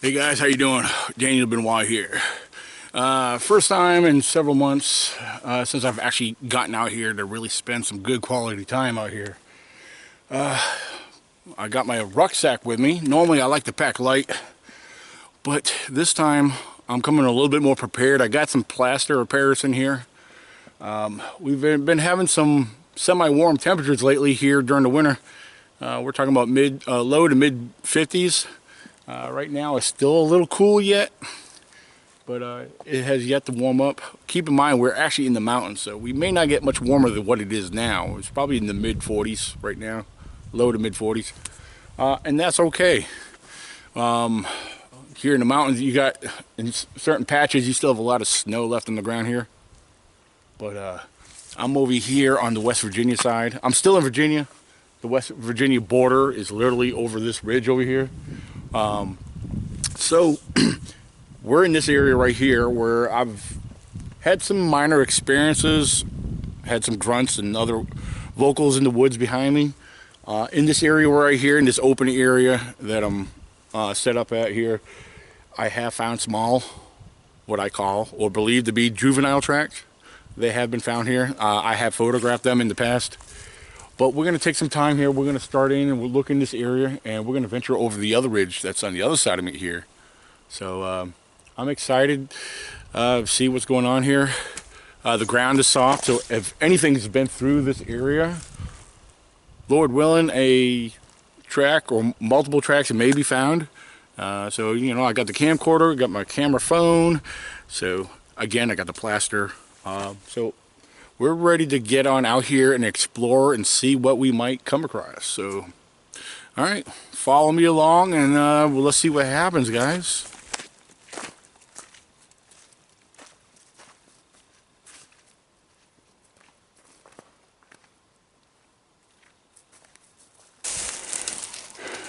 Hey guys, how you doing? Daniel Benoit here. First time in several months since I've actually gotten out here to really spend some good quality time out here. I got my rucksack with me. Normally I like to pack light, but this time I'm coming a little bit more prepared. I got some plaster repairs in here. We've been having some semi-warm temperatures lately here during the winter. We're talking about low to mid 50s. Right now it's still a little cool yet, but it has yet to warm up. Keep in mind we're actually in the mountains, so we may not get much warmer than what it is now. It's probably in the mid 40s right now, low to mid 40s, and that's okay. Here in the mountains, you got in certain patches you still have a lot of snow left on the ground here, but I'm over here on the West Virginia side. I'm still in Virginia. The West Virginia border is literally over this ridge over here. So we're in this area right here where I've had some minor experiences, had some grunts and other vocals in the woods behind me. In this area right here, in this open area that I'm set up at here, I have found small, what I call or believe to be juvenile tracks. They have been found here. I have photographed them in the past. But we're going to take some time here. We're going to start in and we'll look in this area, and we're going to venture over the other ridge that's on the other side of me here. So I'm excited to see what's going on here. The ground is soft, so if anything's been through this area, Lord willing, a track or multiple tracks may be found. So, you know, I got the camcorder, got my camera phone. So, again, I got the plaster. So we're ready to get on out here and explore and see what we might come across. So, all right, follow me along and well, let's see what happens, guys.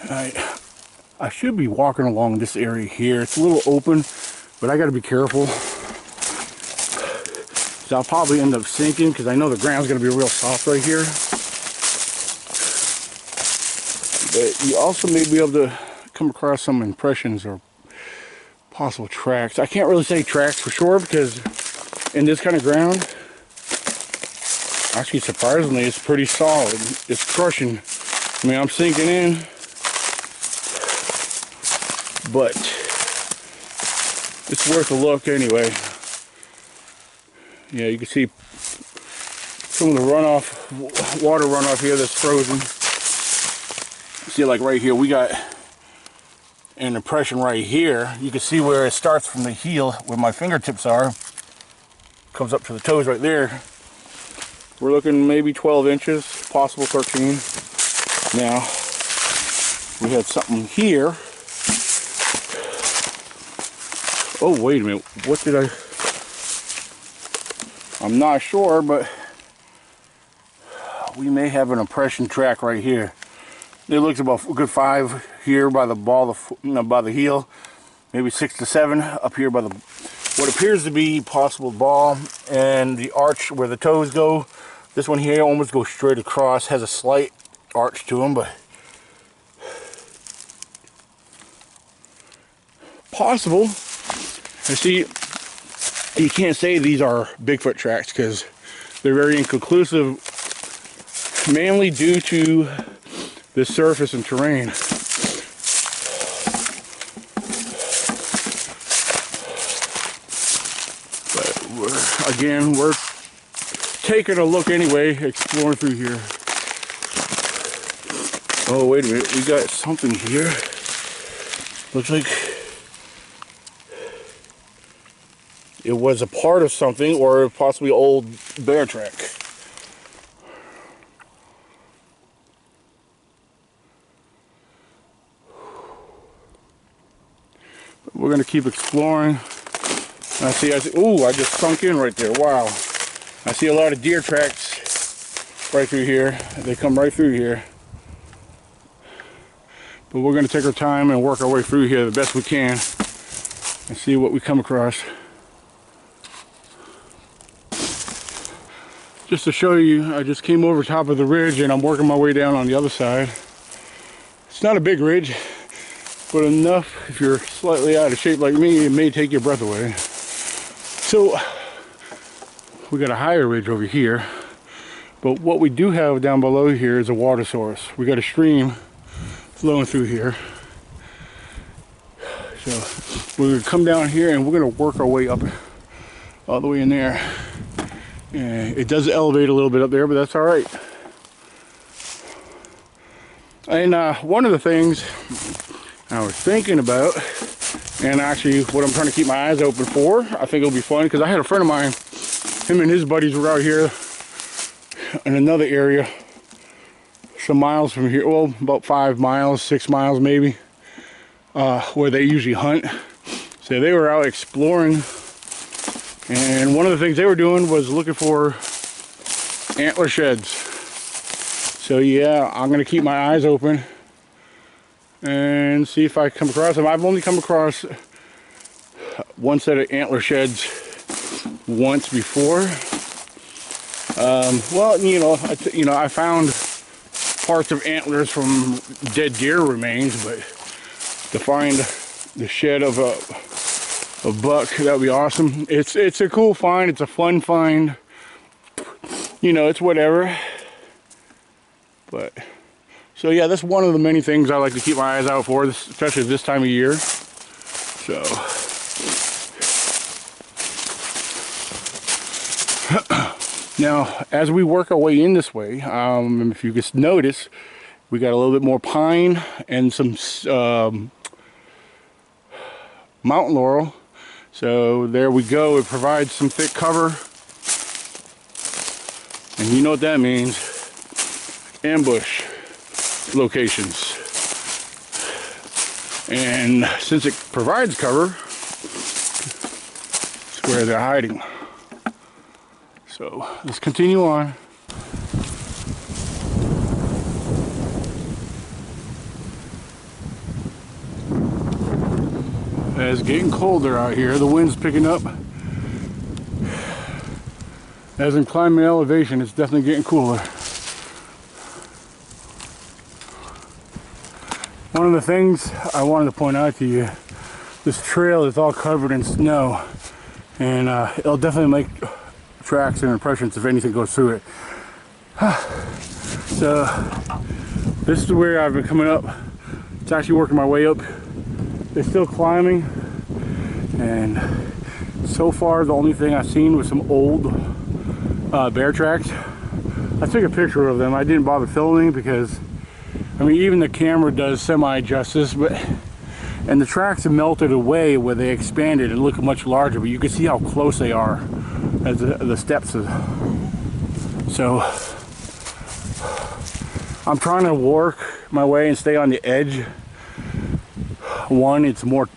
All right, I should be walking along this area here. It's a little open, but I got to be careful. So I'll probably end up sinking because I know the ground's going to be real soft right here. But you also may be able to come across some impressions or possible tracks. I can't really say tracks for sure because in this kind of ground, actually surprisingly, it's pretty solid. It's crushing. I mean, I'm sinking in, but it's worth a look anyway. Yeah, you can see some of the runoff, water runoff here that's frozen. See, like right here, we got an impression right here. You can see where it starts from the heel, where my fingertips are. Comes up to the toes right there. We're looking maybe 12 inches, possible 13. Now, we had something here. Oh, wait a minute. What did I... I'm not sure, but we may have an impression track right here. It looks about a good 5 here by the ball, by the heel, maybe 6 to 7 up here by the what appears to be possible ball and the arch where the toes go. This one here almost goes straight across, has a slight arch to them, but possible. I see. You can't say these are Bigfoot tracks because they're very inconclusive, mainly due to the surface and terrain. But we're taking a look anyway, exploring through here. Oh, wait a minute, we got something here. Looks like it was a part of something, or possibly old bear track. We're gonna keep exploring. I see, ooh, I just sunk in right there, wow. I see a lot of deer tracks right through here. They come right through here. But we're gonna take our time and work our way through here the best we can and see what we come across. Just to show you, I just came over top of the ridge and I'm working my way down on the other side. It's not a big ridge. but enough if you're slightly out of shape like me, it may take your breath away. So we got a higher ridge over here, but what we do have down below here is a water source. We got a stream flowing through here. So we're gonna come down here and we're gonna work our way up all the way in there. And it does elevate a little bit up there, but that's all right. And one of the things I was thinking about, and actually what I'm trying to keep my eyes open for, I think it'll be fun, because I had a friend of mine, him and his buddies were out here in another area, some miles from here, well, about 5 miles, 6 miles maybe, where they usually hunt. So they were out exploring, and one of the things they were doing was looking for antler sheds. So yeah, I'm gonna keep my eyes open and see if I come across them. I've only come across one set of antler sheds once before. Well, I found parts of antlers from dead deer remains, but to find the shed of a buck, that would be awesome. It's a cool find. It's a fun find. It's whatever. But so yeah, that's one of the many things I like to keep my eyes out for, especially this time of year. So now, as we work our way in this way, if you just notice, we got a little bit more pine and some mountain laurel. So there we go. It provides some thick cover, and you know what that means: ambush locations. And since it provides cover, it's where they're hiding. So let's continue on. It's getting colder out here. The wind's picking up. As I'm climbing elevation, it's definitely getting cooler. One of the things I wanted to point out to you, this trail is all covered in snow, and it'll definitely make tracks and impressions if anything goes through it. So this is where I've been coming up. It's actually working my way up. It's still climbing, and so far the only thing I've seen was some old bear tracks. I took a picture of them. I didn't bother filming because, I mean, even the camera does semi-justice, and the tracks have melted away where they expanded and look much larger, but you can see how close they are as the steps. So I'm trying to work my way and stay on the edge. One, it's more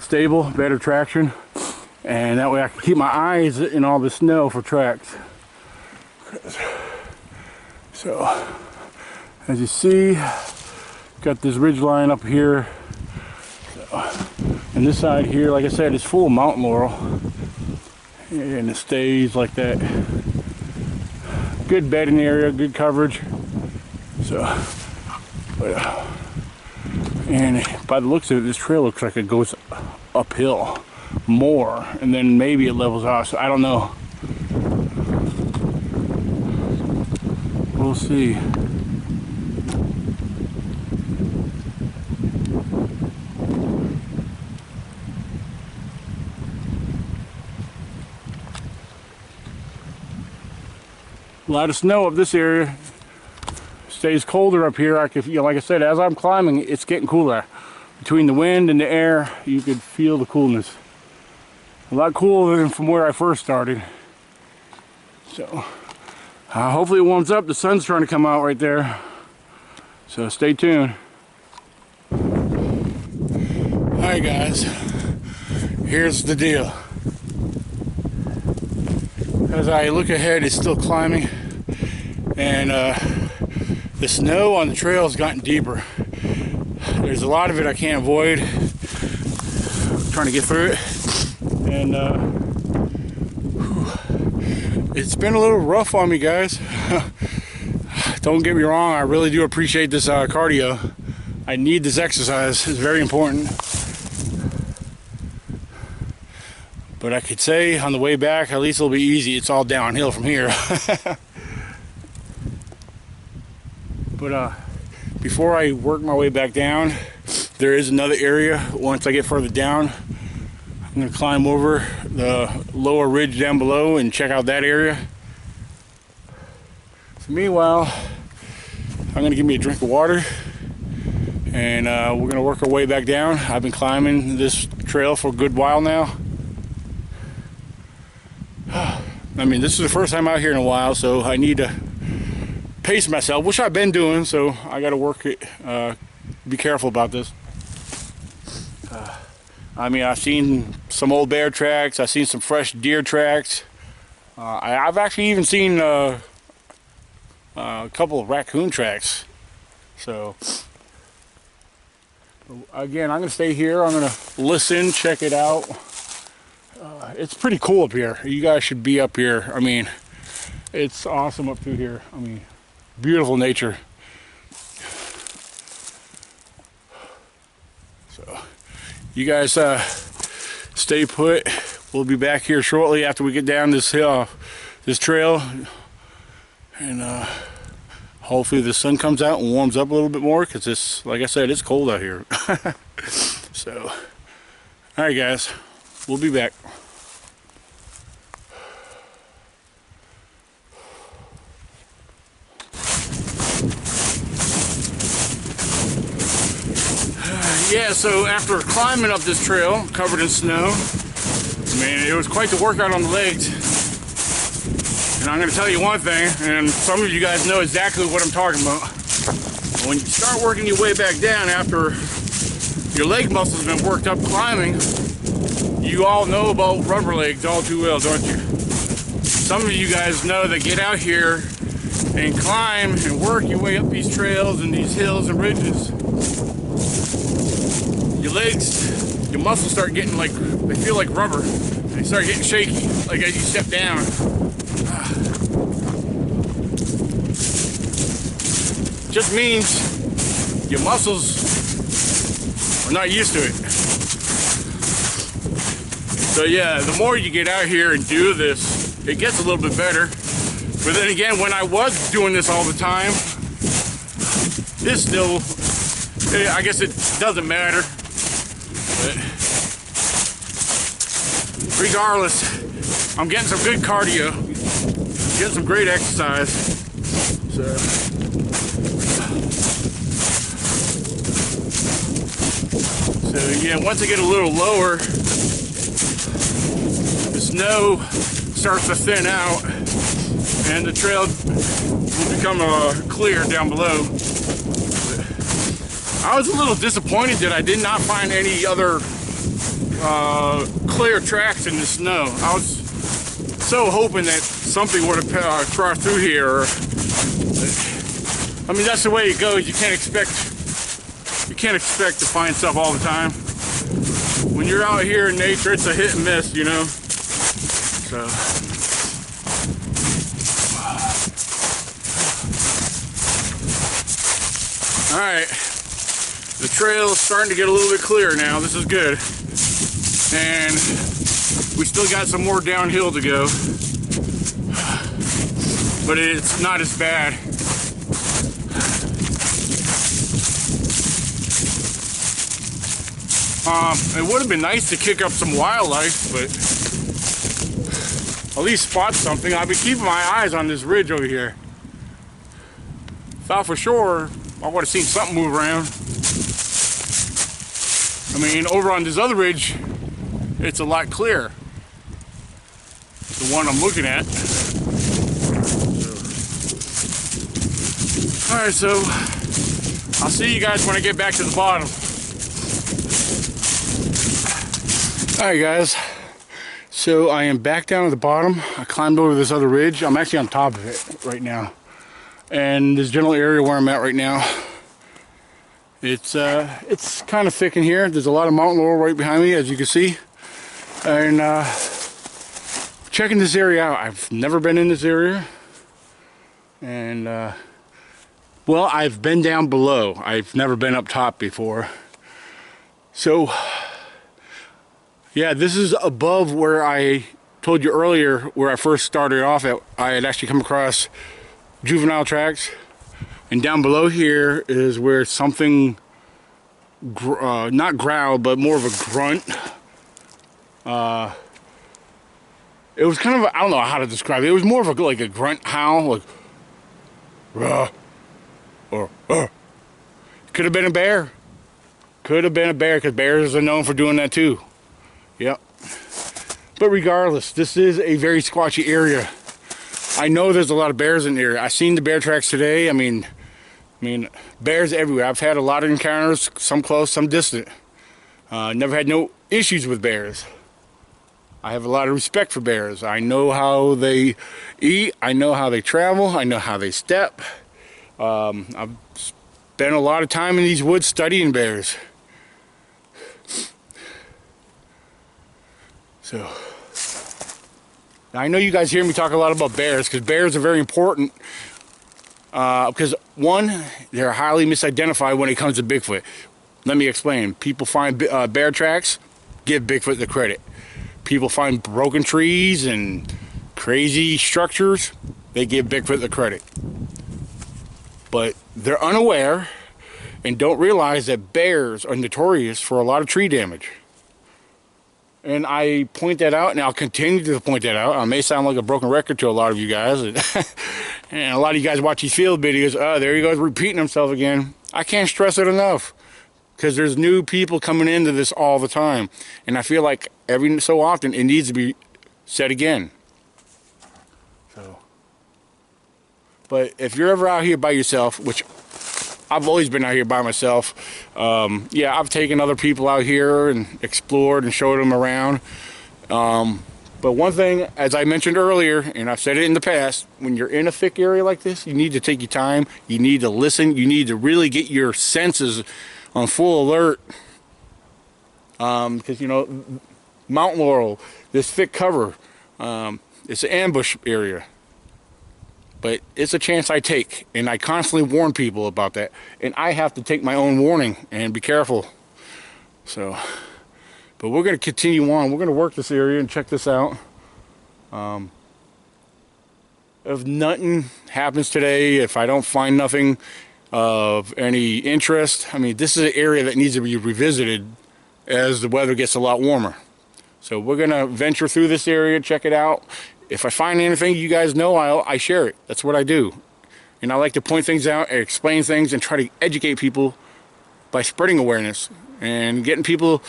stable, better traction, and that way I can keep my eyes in all the snow for tracks. So as you see, got this ridge line up here, and this side here, like I said, is full of mountain laurel, and it stays like that. Good bedding area, good coverage. So and by the looks of it, this trail looks like it goes uphill more, and then maybe it levels off. So I don't know. We'll see. A lot of snow up this area. Stays colder up here. Like I said, as I'm climbing, it's getting cooler. Between the wind and the air, you could feel the coolness. A lot cooler than from where I first started. So hopefully it warms up. The sun's trying to come out right there. So stay tuned. Alright guys, here's the deal. As I look ahead, it's still climbing, and the snow on the trail has gotten deeper. There's a lot of it I can't avoid. I'm trying to get through it, and it's been a little rough on me, guys. Don't get me wrong, I really do appreciate this cardio, I need this exercise. It's very important. But I could say on the way back, at least it'll be easy. It's all downhill from here. But before I work my way back down, there is another area. Once I get further down, I'm going to climb over the lower ridge down below and check out that area. So meanwhile, I'm going to give me a drink of water, and we're going to work our way back down. I've been climbing this trail for a good while now. I mean, this is the first time out here in a while, so I need to pace myself, which I've been doing, so I got to work it, be careful about this. I mean, I've seen some old bear tracks, I've seen some fresh deer tracks. I've actually even seen a couple of raccoon tracks. So, again, I'm going to stay here, I'm going to listen, check it out. It's pretty cool up here. You guys should be up here. I mean, it's awesome up through here. I mean, beautiful nature. So, you guys stay put. We'll be back here shortly after we get down this hill, this trail, and hopefully the sun comes out and warms up a little bit more, because it's, like I said, it's cold out here. So, all right, guys, we'll be back. Yeah, so after climbing up this trail covered in snow, man, it was quite the workout on the legs. And I'm going to tell you one thing, and some of you guys know exactly what I'm talking about. When you start working your way back down after your leg muscles have been worked up climbing, you all know about rubber legs all too well, don't you? Some of you guys know that get out here and climb and work your way up these trails and these hills and ridges. Your legs, your muscles start getting like, they feel like rubber. They start getting shaky, like as you step down. Just means your muscles are not used to it. So yeah, the more you get out here and do this, it gets a little bit better. But then again, when I was doing this all the time, this still, I guess it doesn't matter. But regardless, I'm getting some good cardio, getting some great exercise. So yeah, once I get a little lower, the snow starts to thin out and the trail will become clear down below. I was a little disappointed that I did not find any other clear tracks in the snow. I was so hoping that something would have crossed through here. I mean, that's the way it goes. You can't expect to find stuff all the time. When you're out here in nature, it's a hit and miss, you know. So. All right. The trail is starting to get a little bit clearer now. This is good. And we still got some more downhill to go. But it's not as bad. It would have been nice to kick up some wildlife, but at least spot something. I've been keeping my eyes on this ridge over here. Thought for sure I would have seen something move around. I mean, over on this other ridge, it's a lot clearer. The one I'm looking at. Alright, so I'll see you guys when I get back to the bottom. Alright guys, so I am back down at the bottom. I climbed over this other ridge. I'm actually on top of it right now. And this general area where I'm at right now, it's kind of thick in here. There's a lot of mountain laurel right behind me, as you can see. And checking this area out. I've never been in this area. And Well, I've been down below. I've never been up top before. So, yeah, this is above where I told you earlier, where I first started off at. I had actually come across juvenile tracks. And down below here is where something, not growled, but more of a grunt. It was kind of, I don't know how to describe it. It was more of a, like a grunt howl, like, rah, or, Could have been a bear. Could have been a bear, because bears are known for doing that too. Yep. But regardless, this is a very squatchy area. I know there's a lot of bears in the area. I seen the bear tracks today. I mean, bears everywhere. I've had a lot of encounters, some close, some distant. Never had no issues with bears. I have a lot of respect for bears. I know how they eat. I know how they travel. I know how they step. I've spent a lot of time in these woods studying bears. So, I know you guys hear me talk a lot about bears, because bears are very important. Because one, they're highly misidentified when it comes to Bigfoot. Let me explain. People find bear tracks, give Bigfoot the credit. People find broken trees and crazy structures, they give Bigfoot the credit. But they're unaware and don't realize that bears are notorious for a lot of tree damage. And I point that out, and I'll continue to point that out. I may sound like a broken record to a lot of you guys. And a lot of you guys watch these field videos, there he goes repeating himself again. I can't stress it enough, because there's new people coming into this all the time. And I feel like every so often it needs to be said again. So, but if you're ever out here by yourself, which I've always been out here by myself, yeah, I've taken other people out here and explored and showed them around. But one thing, as I mentioned earlier, and I've said it in the past, when you're in a thick area like this, you need to take your time, you need to listen, you need to really get your senses on full alert. Because, you know, mountain laurel, this thick cover, it's an ambush area. But it's a chance I take, and I constantly warn people about that. And I have to take my own warning and be careful. So, but we're going to continue on. We're going to work this area and check this out. If nothing happens today, if I don't find nothing of any interest, I mean, this is an area that needs to be revisited as the weather gets a lot warmer. So we're going to venture through this area, check it out. If I find anything, you guys know I share it. That's what I do. And I like to point things out and explain things and try to educate people by spreading awareness and getting people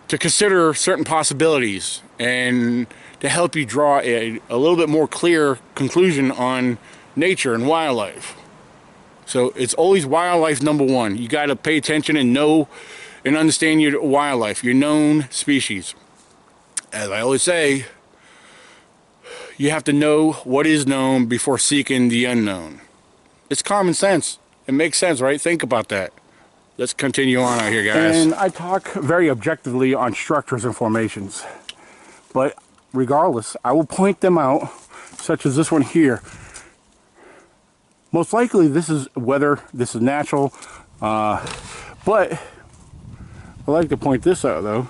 to consider certain possibilities and to help you draw a little bit more clear conclusion on nature and wildlife. So it's always wildlife number one. You got to pay attention and know and understand your wildlife, your known species. As I always say, you have to know what is known before seeking the unknown. It's common sense. It makes sense, right? Think about that. Let's continue on out here, guys. And I talk very objectively on structures and formations. But regardless, I will point them out, such as this one here. Most likely this is weather, this is natural. But I like to point this out, though.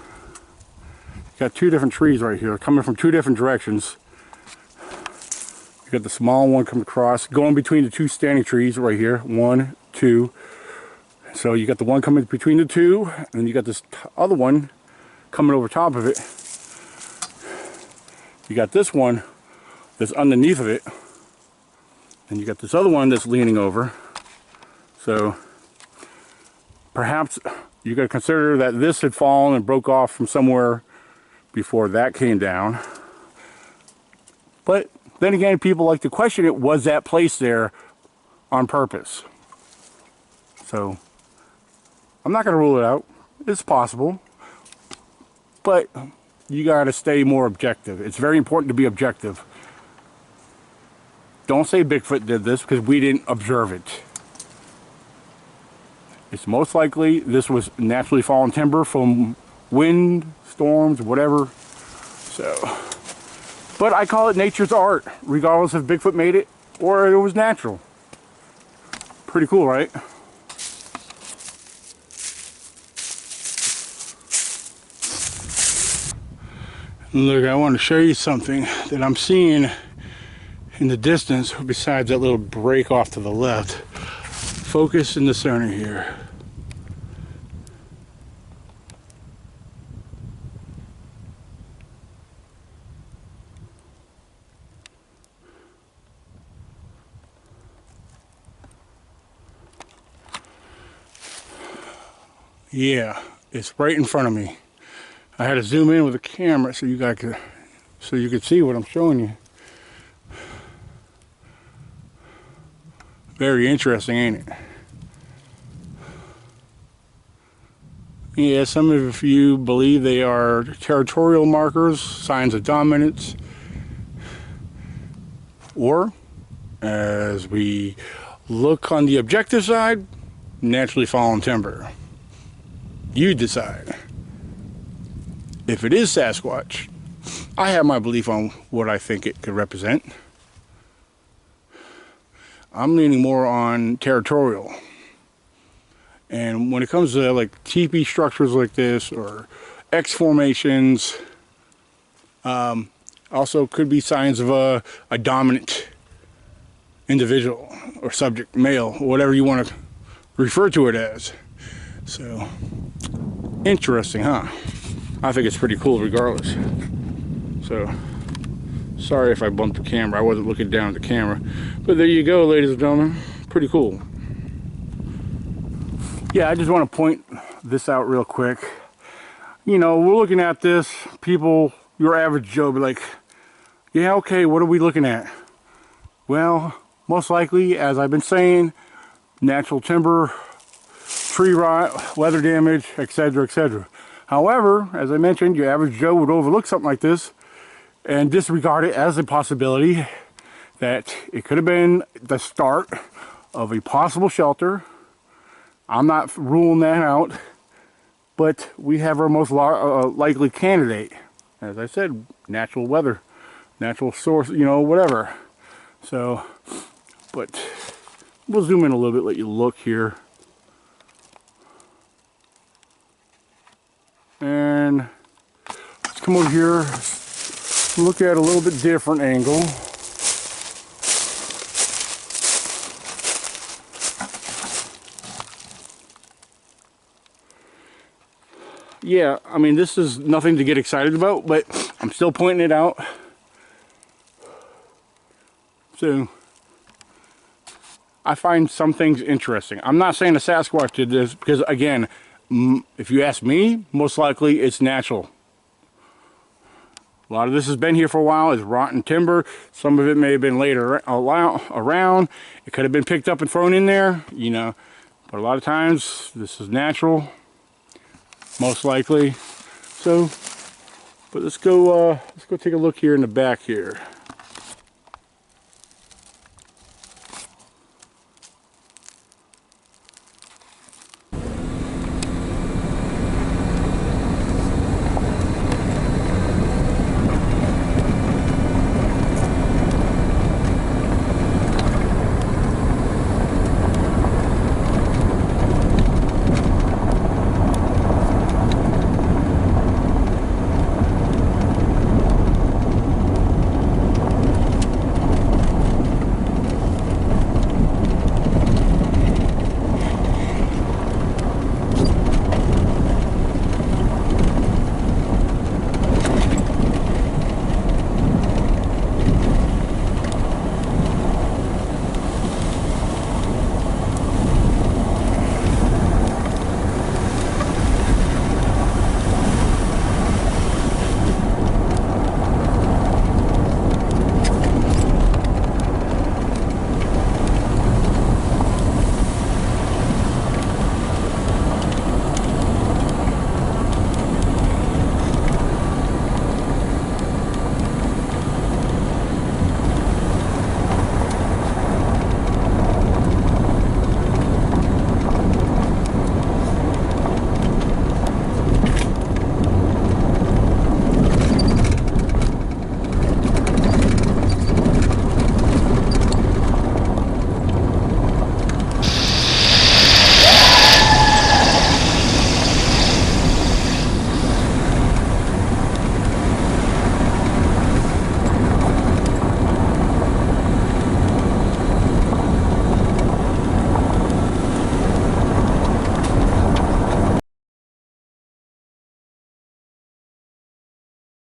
You got two different trees right here, coming from two different directions. You got the small one coming across, going between the two standing trees right here. 1, 2. So you got the one coming between the two, and you got this other one coming over top of it. You got this one that's underneath of it, and you got this other one that's leaning over. So perhaps you got to consider that this had fallen and broke off from somewhere before that came down. But then again, people like to question it, was that placed there on purpose? So I'm not going to rule it out. It's possible. But you got to stay more objective. It's very important to be objective. Don't say Bigfoot did this, because we didn't observe it. It's most likely this was naturally fallen timber from wind, storms, whatever. So, but I call it nature's art, regardless if Bigfoot made it or it was natural. Pretty cool, right? Look, I want to show you something that I'm seeing in the distance besides that little break off to the left. Focus in the center here. Yeah, it's right in front of me. I had to zoom in with the camera so you could see what I'm showing you. Very interesting, ain't it? Yeah, some of you believe they are territorial markers, signs of dominance, or, as we look on the objective side, naturally fallen timber. You decide. If it is Sasquatch, I have my belief on what I think it could represent. I'm leaning more on territorial. And when it comes to like teepee structures like this or X formations, also could be signs of a dominant individual or subject, male, whatever you want to refer to it as. So, interesting, huh? I think it's pretty cool regardless. So, sorry if I bumped the camera. I wasn't looking down at the camera. But there you go, ladies and gentlemen. Pretty cool. Yeah, I just want to point this out real quick. You know, we're looking at this, people, your average Joe, be like, yeah, okay, what are we looking at? Well, most likely, as I've been saying, natural timber, tree rot, weather damage, etc., etc. However, as I mentioned, your average Joe would overlook something like this and disregard it as a possibility that it could have been the start of a possible shelter. I'm not ruling that out, but we have our most likely candidate. As I said, natural weather, natural source, you know, whatever. So, but we'll zoom in a little bit, let you look here. And let's come over here, look at a little bit different angle. Yeah, I mean, this is nothing to get excited about, but I'm still pointing it out. So, I find some things interesting. I'm not saying the Sasquatch did this, because again, if you ask me, most likely it's natural. A lot of this has been here for a while, it's rotten timber. Some of it may have been laid around. It could have been picked up and thrown in there, you know. But a lot of times, this is natural. Most likely. So, but let's go take a look here in the back here.